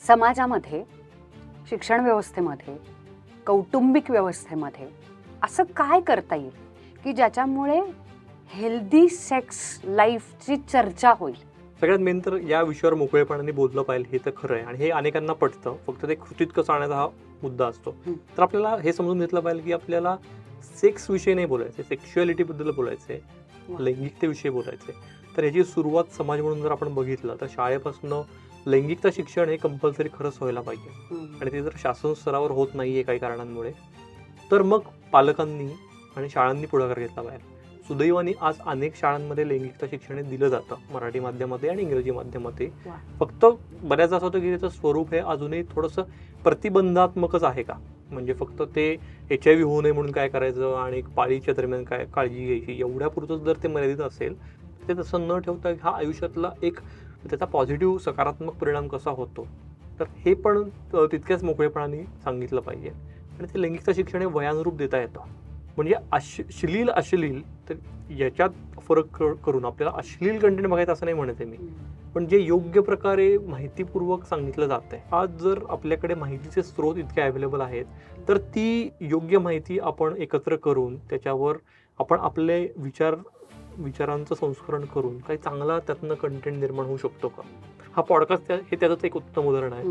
समाजामध्ये, शिक्षण व्यवस्थेमध्ये, कौटुंबिक व्यवस्थेमध्ये असं काय करता येईल की ज्याच्यामुळे हेल्दी सेक्स लाईफची चर्चा होईल? सगळ्यात मेन तर या विषयावर मोकळेपणाने बोललं पाहिजे, हे तर खरं आहे आणि हे अनेकांना पटतं. फक्त ते कृतीत कसं आणायचा हा मुद्दा असतो. तर आपल्याला हे समजून घेतलं पाहिजे की आपल्याला सेक्स विषयी नाही बोलायचे, सेक्शुअलिटीबद्दल बोलायचे, लैंगिकतेविषयी बोलायचे. तर याची सुरुवात समाज म्हणून जर आपण बघितलं तर शाळेपासून लैंगिकता शिक्षण हे कंपल्सरी खरंच व्हायला पाहिजे. आणि ते जर शासन स्तरावर होत नाहीये काही कारणांमुळे, तर मग पालकांनी आणि शाळांनी पुढाकार घेतला पाहिजे. सुदैवाने आज अनेक शाळांमध्ये लैंगिकता शिक्षण हे दिलं जातं, मराठी माध्यमामध्ये आणि इंग्रजी माध्यमामध्ये. फक्त बऱ्याच असं होतं की त्याचं स्वरूप हे अजूनही थोडंसं प्रतिबंधात्मकच आहे का, म्हणजे फक्त ते HIV होऊ नये म्हणून काय करायचं आणि पाळीच्या दरम्यान काय काळजी घ्यायची, एवढ्यापुरतंच जर ते मर्यादित असेल ते तसं न ठेवता हा आयुष्यातला एक त्याचा पॉझिटिव्ह सकारात्मक परिणाम कसा होतो, तर हे पण तितक्याच मोकळेपणाने सांगितलं पाहिजे. आणि ते लैंगिकता शिक्षण हे वयानुरूप देता येतं. म्हणजे अश्लील तर याच्यात फरक करून आपल्याला अश्लील कंटेंट बघायचं असं नाही म्हणते मी, पण जे योग्य प्रकारे माहितीपूर्वक सांगितलं जात आहे. आज जर आपल्याकडे माहितीचे स्रोत इतके अवेलेबल आहेत तर ती योग्य माहिती आपण एकत्र करून त्याच्यावर आपण आपले विचारांचं संस्करण करून काही चांगला त्यातनं कंटेंट निर्माण होऊ शकतो का? हा पॉडकास्ट हे त्याचंच एक उत्तम उदाहरण आहे.